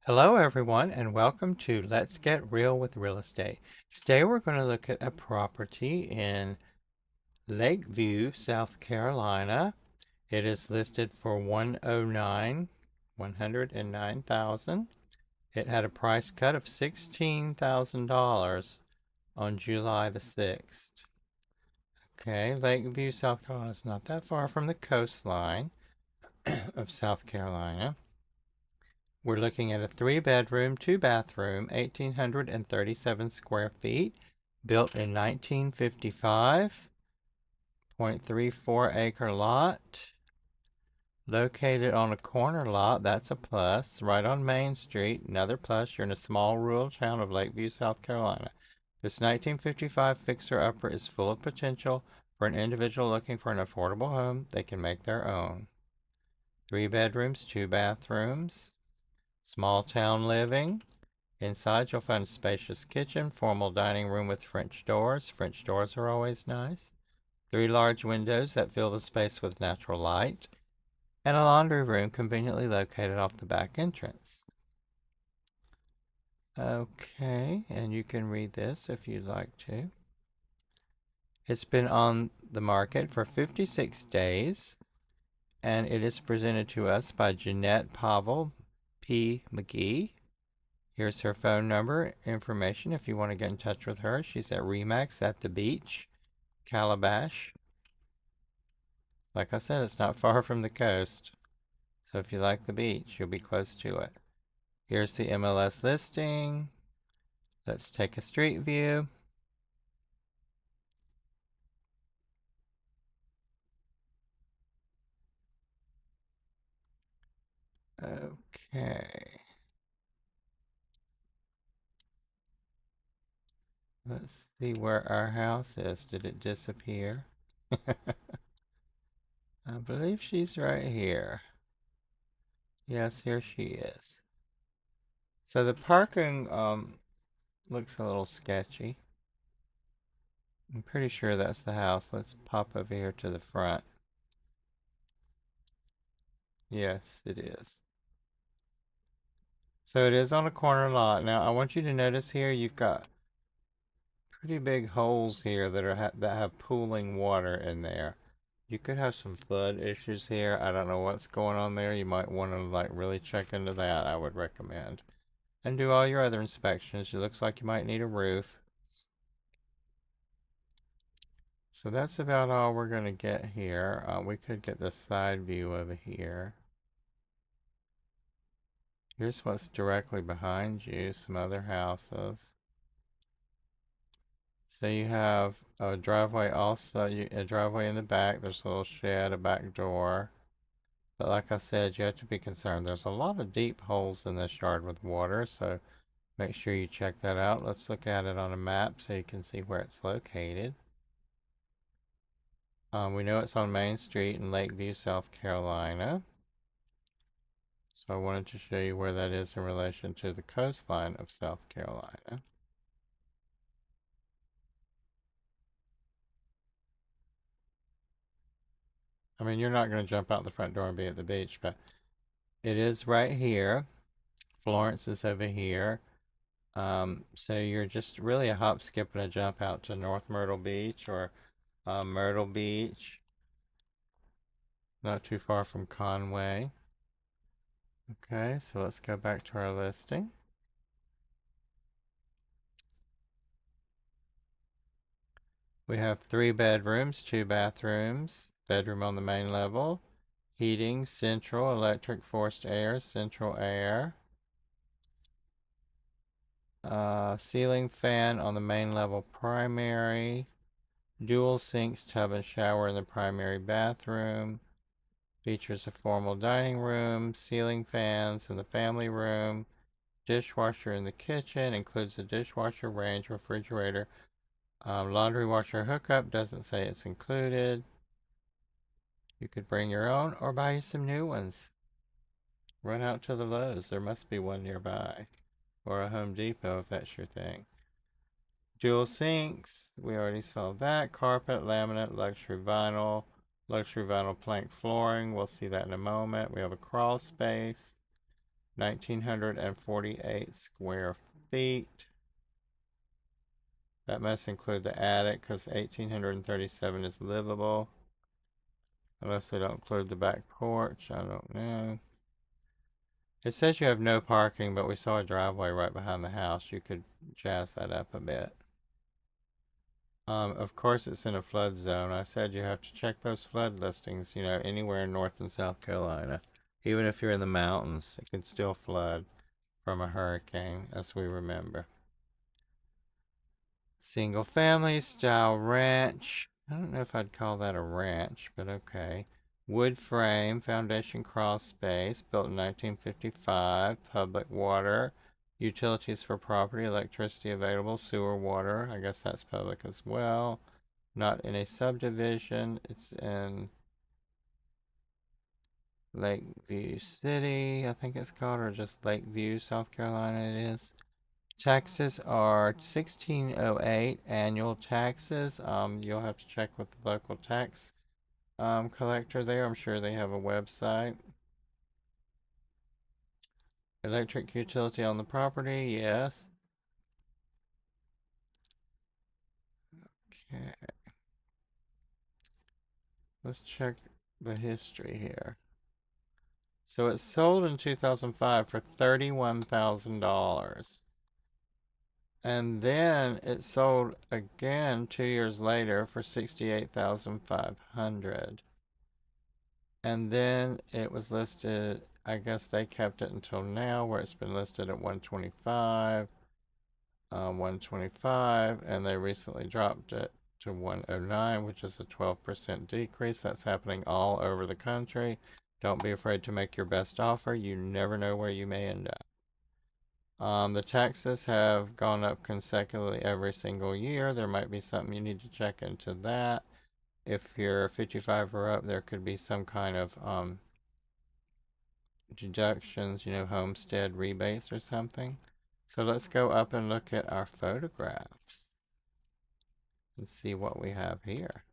Hello, everyone, and welcome to Let's Get Real with Real Estate. Today, we're going to look at a property in Lakeview, South Carolina. It is listed for 109,000. It had a price cut of $16,000 on July the 6th. Okay, Lakeview, South Carolina is not that far from the coastline of South Carolina. We're looking at a 3-bedroom, 2-bathroom, 1,837 square feet, built in 1955, 0.34 acre lot, located on a corner lot. That's a plus, right on Main Street. Another plus, you're in a small rural town of Lakeview, South Carolina. This 1955 fixer-upper is full of potential for an individual looking for an affordable home they can make their own. 3 bedrooms, 2 bathrooms. Small town living. Inside you'll find a spacious kitchen, formal dining room with French doors. French doors are always nice. 3 large windows that fill the space with natural light. And a laundry room conveniently located off the back entrance. Okay, and you can read this if you'd like to. It's been on the market for 56 days, and it is presented to us by Jeanette Pavel P. McGee. Here's her phone number, information if you want to get in touch with her. She's at Remax at the Beach, Calabash. Like I said, it's not far from the coast. So if you like the beach, you'll be close to it. Here's the MLS listing. Let's take a street view. Okay. Let's see where our house is. Did it disappear? I believe she's right here. Yes, here she is. So the parking looks a little sketchy. I'm pretty sure that's the house. Let's pop over here to the front. Yes, it is. So it is on a corner lot. Now I want you to notice here you've got pretty big holes here that have pooling water in there. You could have some flood issues here. I don't know what's going on there. You might want to like really check into that, I would recommend. And do all your other inspections. It looks like you might need a roof. So that's about all we're going to get here. We could get the side view over here. Here's what's directly behind you, some other houses. So you have a driveway also, a driveway in the back. There's a little shed, a back door. But like I said, you have to be concerned. There's a lot of deep holes in this yard with water, so make sure you check that out. Let's look at it on a map so you can see where it's located. We know it's on Main Street in Lakeview, South Carolina. So I wanted to show you where that is in relation to the coastline of South Carolina. I mean, you're not going to jump out the front door and be at the beach, but it is right here. Florence is over here. So you're just really a hop, skip, and a jump out to North Myrtle Beach or Myrtle Beach. Not too far from Conway. Okay, so let's go back to our listing. We have 3 bedrooms, 2 bathrooms, bedroom on the main level, heating, central, electric, forced air, central air, ceiling fan on the main level primary, dual sinks, tub and shower in the primary bathroom, features a formal dining room, ceiling fans in the family room, dishwasher in the kitchen, includes a dishwasher, range, refrigerator, laundry washer hookup, doesn't say it's included. You could bring your own or buy you some new ones. Run out to the Lowe's. There must be one nearby. Or a Home Depot if that's your thing. Dual sinks. We already saw that. Carpet, laminate, luxury vinyl plank flooring. We'll see that in a moment. We have a crawl space. 1,948 square feet. That must include the attic because 1,837 is livable. Unless they don't include the back porch. I don't know. It says you have no parking, but we saw a driveway right behind the house. You could jazz that up a bit. Of course, it's in a flood zone. I said you have to check those flood listings, anywhere in North and South Carolina. Even if you're in the mountains, it can still flood from a hurricane, as we remember. Single family style ranch. I don't know if I'd call that a ranch, but okay. Wood frame, foundation crawl space, built in 1955. Public water, utilities for property, electricity available, sewer water. I guess that's public as well. Not in a subdivision. It's in Lakeview City, I think it's called, or just Lakeview, South Carolina it is. Taxes are 1608 annual taxes. You'll have to check with the local tax collector there. I'm sure they have a website. Electric utility on the property, yes. Okay, let's check the history here. So it sold in 2005 for $31,000. And then it sold again 2 years later for 68,500. And then it was listed, I guess they kept it until now where it's been listed at 125, and they recently dropped it to 109, which is a 12% decrease. That's happening all over the country. Don't be afraid to make your best offer. You never know where you may end up. The taxes have gone up consecutively every single year. There might be something you need to check into that. If you're 55 or up, there could be some kind of deductions, homestead rebates or something. So let's go up and look at our photographs and see what we have here.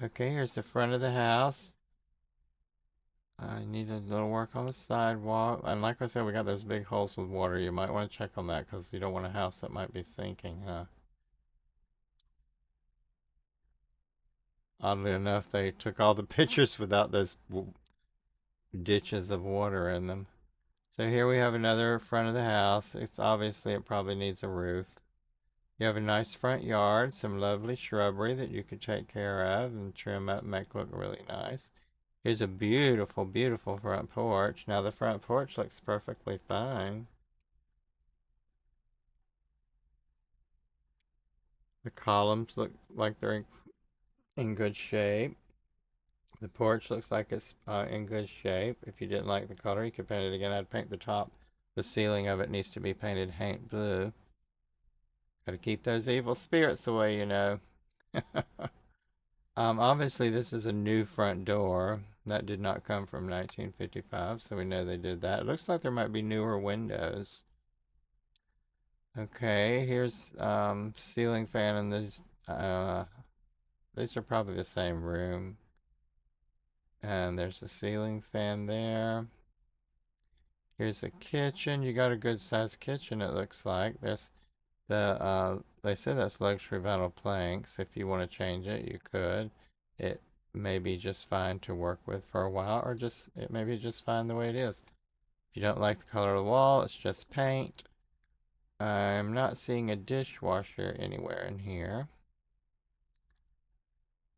Okay, here's the front of the house. I need a little work on the sidewalk. And like I said, we got those big holes with water. You might want to check on that because you don't want a house that might be sinking, huh? Oddly enough, they took all the pictures without those ditches of water in them. So here we have another front of the house. It's obviously, it probably needs a roof. You have a nice front yard, some lovely shrubbery that you could take care of and trim up and make look really nice. Here's a beautiful, beautiful front porch. Now the front porch looks perfectly fine. The columns look like they're in good shape. The porch looks like it's in good shape. If you didn't like the color, you could paint it again. I'd paint the top. The ceiling of it needs to be painted haint blue. Gotta keep those evil spirits away, Obviously, this is a new front door. That did not come from 1955, so we know they did that. It looks like there might be newer windows. Okay, here's ceiling fan, and these are probably the same room. And there's a ceiling fan there. Here's the kitchen. You got a good sized kitchen, it looks like. There's they said that's luxury vinyl planks. If you want to change it, you could. It may be just fine to work with for a while, or it may be just fine the way it is. If you don't like the color of the wall, it's just paint. I'm not seeing a dishwasher anywhere in here.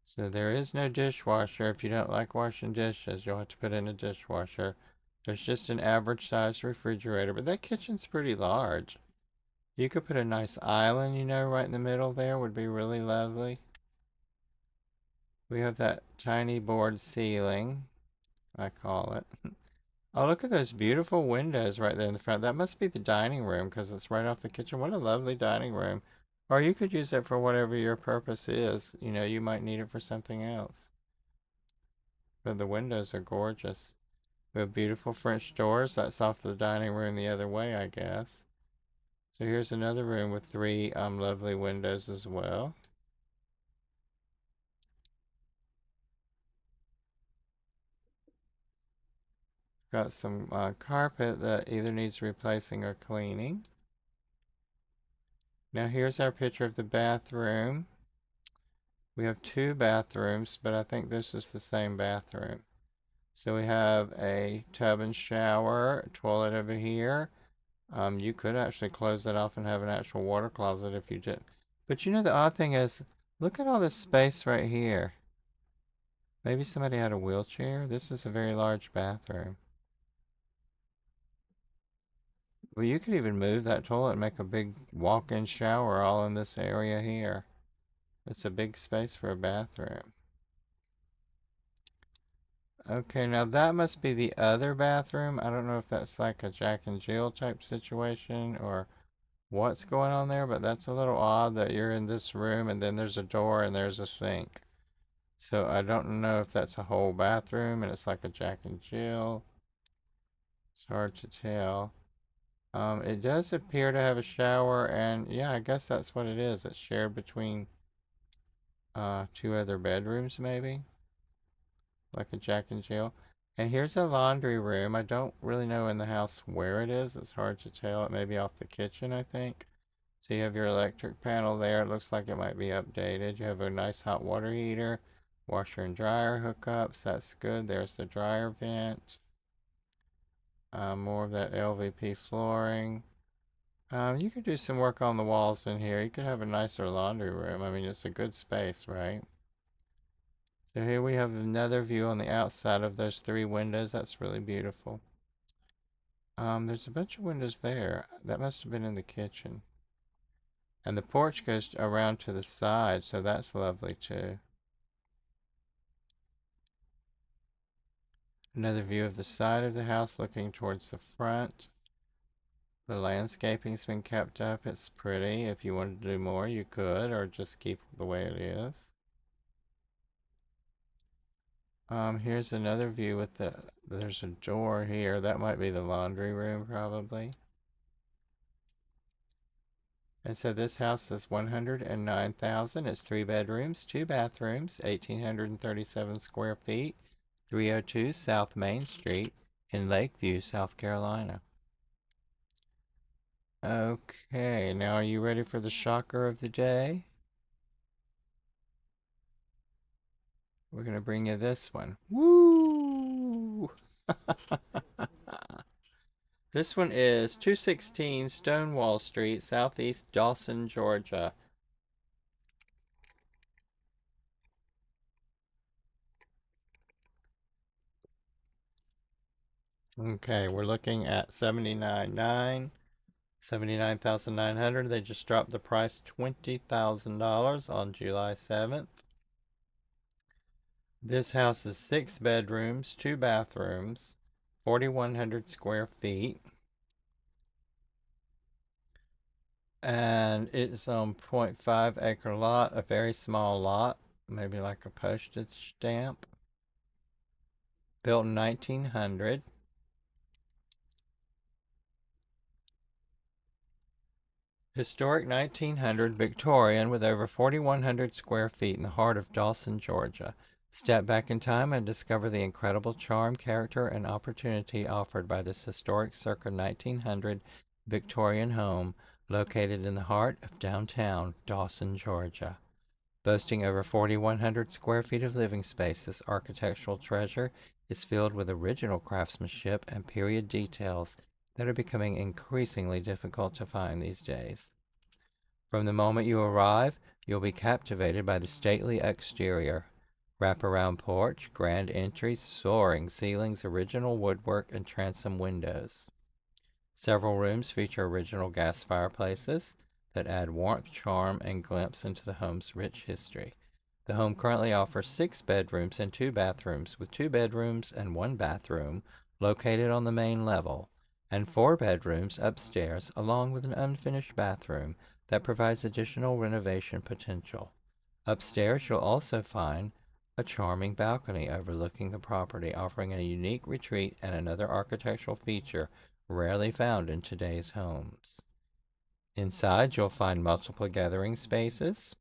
So there is no dishwasher. If you don't like washing dishes, you'll have to put in a dishwasher. There's just an average size refrigerator, but that kitchen's pretty large. You could put a nice island, right in the middle there would be really lovely. We have that tiny board ceiling, I call it. Oh, look at those beautiful windows right there in the front. That must be the dining room because it's right off the kitchen. What a lovely dining room. Or you could use it for whatever your purpose is. You might need it for something else. But the windows are gorgeous. We have beautiful French doors. That's off the dining room the other way, I guess. So here's another room with three lovely windows as well. got some carpet that either needs replacing or cleaning. Now here's our picture of the bathroom. We have two bathrooms, but I think this is the same bathroom. So we have a tub and shower, toilet over here. You could actually close that off and have an actual water closet if you did. But you know the odd thing is, look at all this space right here. Maybe somebody had a wheelchair. This is a very large bathroom. Well, you could even move that toilet and make a big walk-in shower all in this area here. It's a big space for a bathroom. Okay, now that must be the other bathroom. I don't know if that's like a Jack and Jill type situation or what's going on there, but that's a little odd that you're in this room and then there's a door and there's a sink. So I don't know if that's a whole bathroom and it's like a Jack and Jill. It's hard to tell. It does appear to have a shower and yeah, I guess that's what it is. It's shared between two other bedrooms maybe. Like a Jack and Jill. And here's a laundry room. I don't really know in the house where it is. It's hard to tell. It may be off the kitchen, I think. So you have your electric panel there. It looks like it might be updated. You have a nice hot water heater, washer and dryer hookups. That's good. There's the dryer vent. More of that LVP flooring. You could do some work on the walls in here. You could have a nicer laundry room. I mean, it's a good space, right? So here we have another view on the outside of those three windows. That's really beautiful. There's a bunch of windows there. That must have been in the kitchen. And the porch goes around to the side, so that's lovely too. Another view of the side of the house looking towards the front. The landscaping's been kept up. It's pretty. If you wanted to do more, you could, or just keep the way it is. Here's another view with there's a door here. That might be the laundry room, probably. And so this house is 109,000. It's 3 bedrooms, 2 bathrooms, 1,837 square feet, 302 South Main Street in Lakeview, South Carolina. Okay, now are you ready for the shocker of the day? We're going to bring you this one. Woo! This one is 216 Stonewall Street, Southeast Dawson, Georgia. Okay, we're looking at 79,900. They just dropped the price $20,000 on July 7th. This house is 6 bedrooms, 2 bathrooms, 4,100 square feet. And it's on 0.5 acre lot, a very small lot, maybe like a postage stamp. Built in 1900. Historic 1900 Victorian with over 4,100 square feet in the heart of Dawson, Georgia. Step back in time and discover the incredible charm, character, and opportunity offered by this historic circa 1900 Victorian home located in the heart of downtown Dawson, Georgia. Boasting over 4,100 square feet of living space, this architectural treasure is filled with original craftsmanship and period details that are becoming increasingly difficult to find these days. From the moment you arrive, you'll be captivated by the stately exterior. Wraparound porch, grand entries, soaring ceilings, original woodwork, and transom windows. Several rooms feature original gas fireplaces that add warmth, charm, and glimpse into the home's rich history. The home currently offers 6 bedrooms and 2 bathrooms, with 2 bedrooms and 1 bathroom located on the main level, and 4 bedrooms upstairs, along with an unfinished bathroom that provides additional renovation potential. Upstairs, you'll also find a charming balcony overlooking the property, offering a unique retreat and another architectural feature rarely found in today's homes. Inside, you'll find multiple gathering spaces.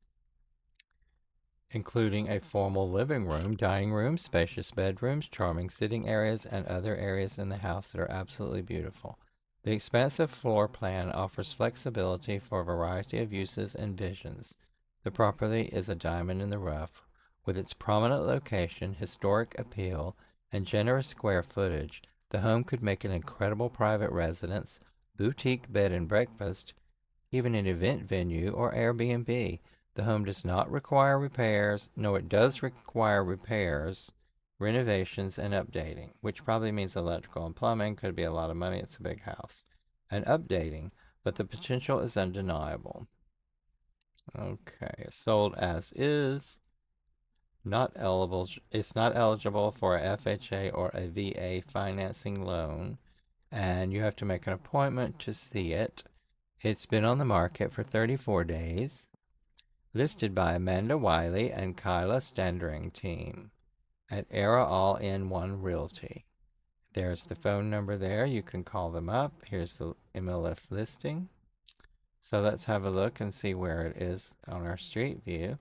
including a formal living room, dining room, spacious bedrooms, charming sitting areas, and other areas in the house that are absolutely beautiful. The expansive floor plan offers flexibility for a variety of uses and visions. The property is a diamond in the rough. With its prominent location, historic appeal, and generous square footage, the home could make an incredible private residence, boutique bed and breakfast, even an event venue or Airbnb. The home does not require repairs. No, it does require repairs, renovations, and updating, which probably means electrical and plumbing. Could be a lot of money. It's a big house. And updating, but the potential is undeniable. Okay, sold as is. Not eligible. It's not eligible for a FHA or a VA financing loan, and you have to make an appointment to see it. It's been on the market for 34 days. Listed by Amanda Wiley and Kyla Standering team at Era All in One Realty. There's the phone number there. You can call them up. Here's the MLS listing. So let's have a look and see where it is on our street view.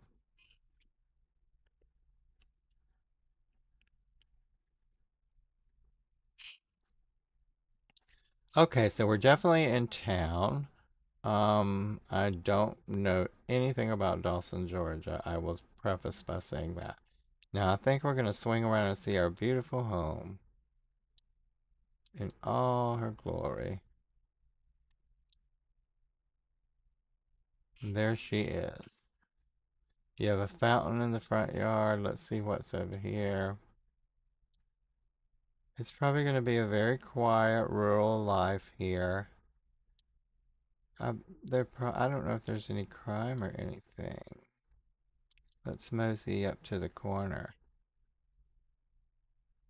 Okay, so we're definitely in town. I don't know anything about Dawson, Georgia. I will preface by saying that. Now I think we're gonna swing around and see our beautiful home in all her glory. And there she is. You have a fountain in the front yard. Let's see what's over here. It's probably going to be a very quiet rural life here. I don't know if there's any crime or anything. Let's mosey up to the corner.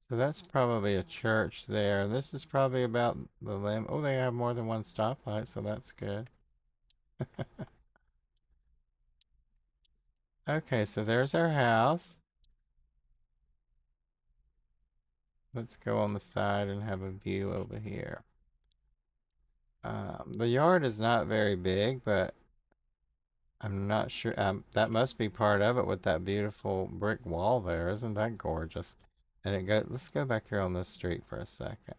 So that's probably a church there. This is probably about the limb. Oh, they have more than one stoplight, so that's good. Okay, so there's our house. Let's go on the side and have a view over here. The yard is not very big, but I'm not sure. That must be part of it with that beautiful brick wall there. Isn't that gorgeous? And let's go back here on this street for a second.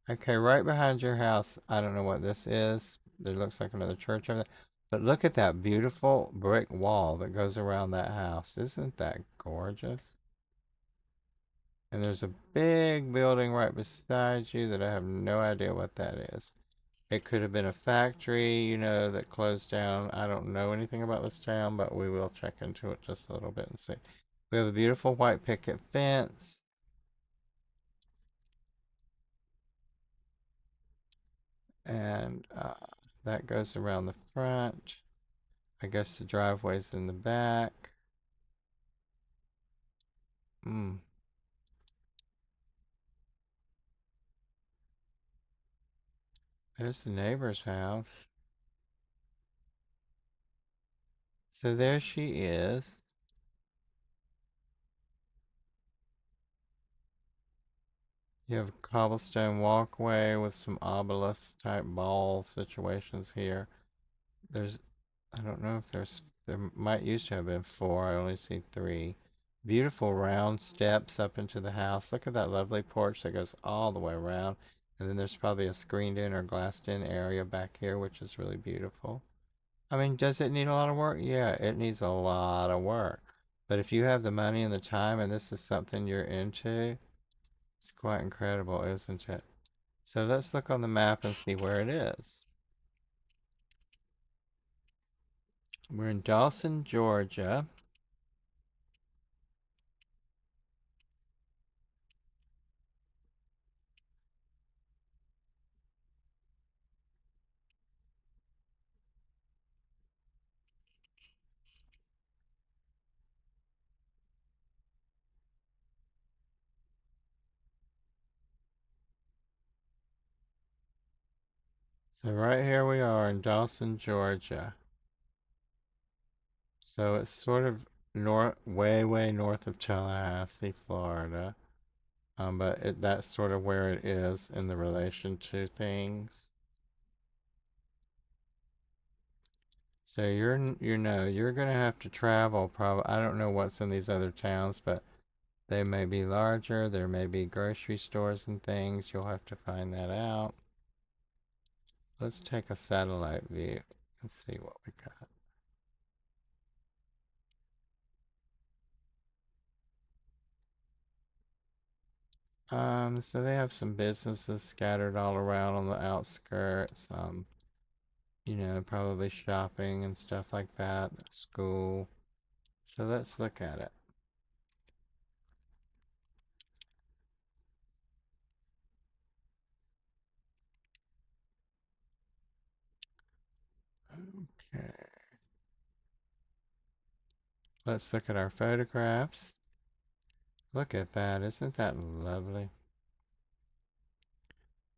Okay, right behind your house, I don't know what this is. There looks like another church over there. But look at that beautiful brick wall that goes around that house. Isn't that gorgeous? And there's a big building right beside you that I have no idea what that is. It could have been a factory, that closed down. I don't know anything about this town, but we will check into it just a little bit and see. We have a beautiful white picket fence. And that goes around the front. I guess the driveway's in the back. Mm. There's the neighbor's house. So there she is. You have a cobblestone walkway with some obelisk type ball situations here. There's, I don't know if there might used to have been four. I only see three. Beautiful round steps up into the house. Look at that lovely porch that goes all the way around. And then there's probably a screened in or glassed in area back here, which is really beautiful. I mean, does it need a lot of work? Yeah, it needs a lot of work. But if you have the money and the time and this is something you're into, it's quite incredible, isn't it? So let's look on the map and see where it is. We're in Dawson, Georgia. So right here we are in Dawson, Georgia. So it's sort of way north of Tallahassee, Florida. But that's sort of where it is in the relation to things. So you're gonna have to travel. Probably, I don't know what's in these other towns, but they may be larger. There may be grocery stores and things. You'll have to find that out. Let's take a satellite view and see what we got. So they have some businesses scattered all around on the outskirts. Probably shopping and stuff like that. School. So let's look at it. Okay. Let's look at our photographs. Look at that. Isn't that lovely?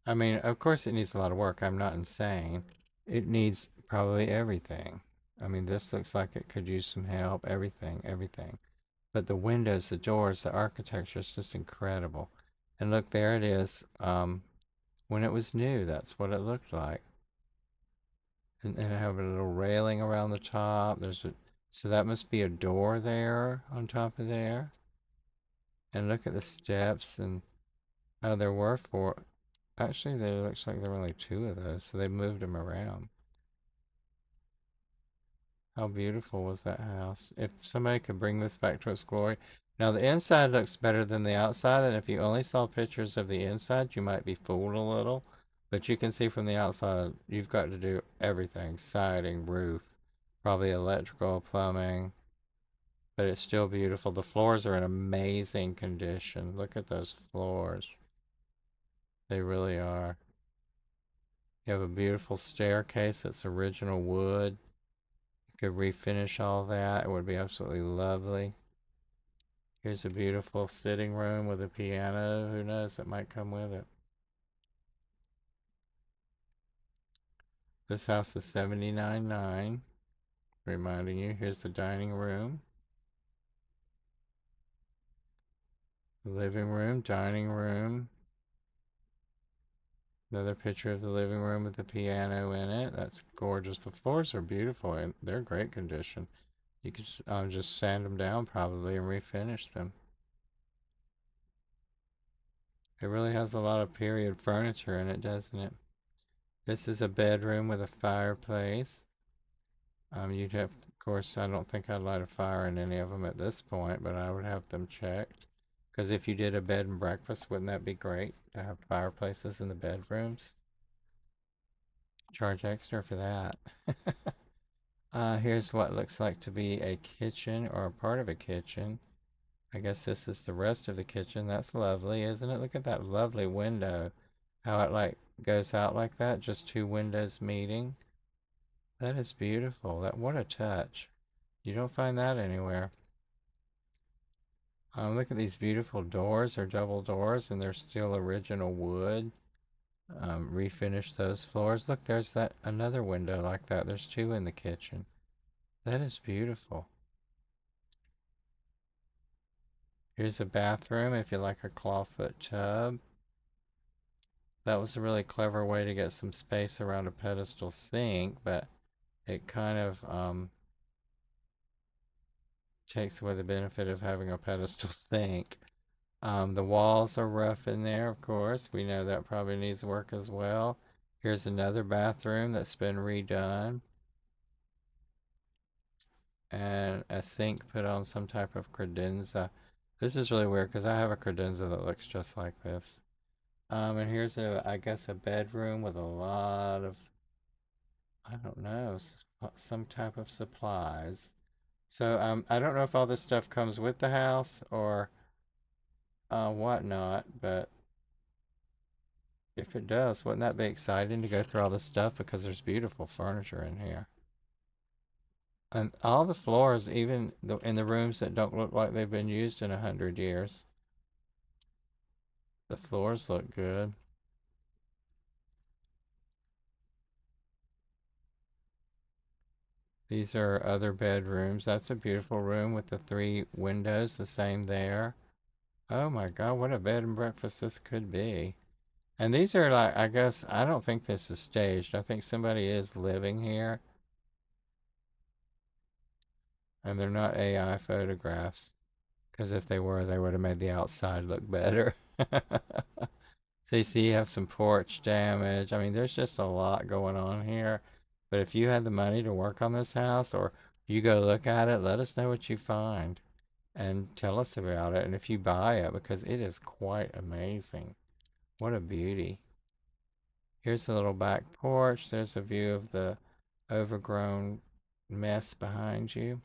I mean, of course it needs a lot of work. I'm not insane. It needs probably everything. I mean, this looks like it could use some help. Everything, everything. But the windows, the doors, the architecture is just incredible. And look, there it is. When it was new, that's what it looked like. And I have a little railing around the top. So that must be a door there on top of there. And look at the steps and oh, there were four. Actually, there looks like there were only two of those, so they moved them around. How beautiful was that house? If somebody could bring this back to its glory. Now, the inside looks better than the outside, and if you only saw pictures of the inside, you might be fooled a little. But you can see from the outside, you've got to do everything, siding, roof, probably electrical, plumbing, but it's still beautiful. The floors are in amazing condition. Look at those floors. They really are. You have a beautiful staircase that's original wood. You could refinish all that. It would be absolutely lovely. Here's a beautiful sitting room with a piano. Who knows? It might come with it. This house is 79.9. Reminding you, here's the dining room, the living room, dining room. Another picture of the living room with the piano in it. That's gorgeous. The floors are beautiful and they're great condition. You can just sand them down probably and refinish them. It really has a lot of period furniture in it, doesn't it? This is a bedroom with a fireplace. You'd have, of course, I don't think I'd light a fire in any of them at this point, but I would have them checked. Because if you did a bed and breakfast, wouldn't that be great to have fireplaces in the bedrooms? Charge extra for that. Here's what looks like to be a kitchen or a part of a kitchen. I guess this is the rest of the kitchen. That's lovely, isn't it? Look at that lovely window. How it like goes out like that, just two windows meeting. That is beautiful. What a touch. You don't find that anywhere. Look at these beautiful doors. They're double doors and they're still original wood. Refinish those floors. Look, there's that another window like that. There's two in the kitchen. That is beautiful. Here's a bathroom if you like a clawfoot tub. That was a really clever way to get some space around a pedestal sink, but it kind of takes away the benefit of having a pedestal sink. The walls are rough in there, of course. We know that probably needs work as well. Here's another bathroom that's been redone. And a sink put on some type of credenza. This is really weird because I have a credenza that looks just like this. And here's I guess a bedroom with a lot of, I don't know, some type of supplies. So I don't know if all this stuff comes with the house or whatnot, but if it does, wouldn't that be exciting to go through all this stuff because there's beautiful furniture in here. And all the floors, even in the rooms that don't look like they've been used in 100 years, the floors look good. These are other bedrooms. That's a beautiful room with the three windows, the same there. Oh my God, what a bed and breakfast this could be. And these are like, I guess, I don't think this is staged. I think somebody is living here. And they're not AI photographs. Because if they were, they would have made the outside look better. So you see, you have some porch damage. I mean, there's just a lot going on here. But if you had the money to work on this house or you go look at it, let us know what you find and tell us about it. And if you buy it, because it is quite amazing. What a beauty. Here's the little back porch. There's a view of the overgrown mess behind you.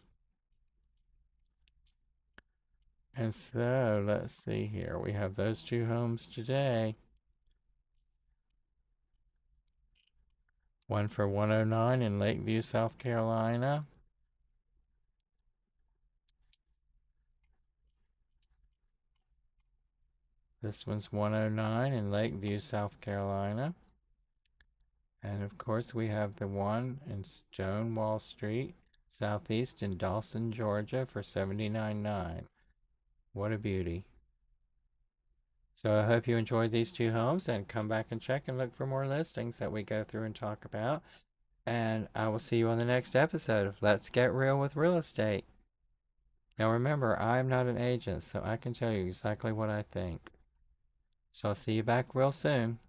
And so let's see here. We have those two homes today. One for 109 in Lakeview, South Carolina. This one's 109 in Lakeview, South Carolina. And of course, we have the one in Stonewall Street, Southeast in Dawson, Georgia for $79,900. What a beauty. So I hope you enjoyed these two homes and come back and check and look for more listings that we go through and talk about. And I will see you on the next episode of Let's Get Real with Real Estate. Now remember, I'm not an agent, so I can tell you exactly what I think. So I'll see you back real soon.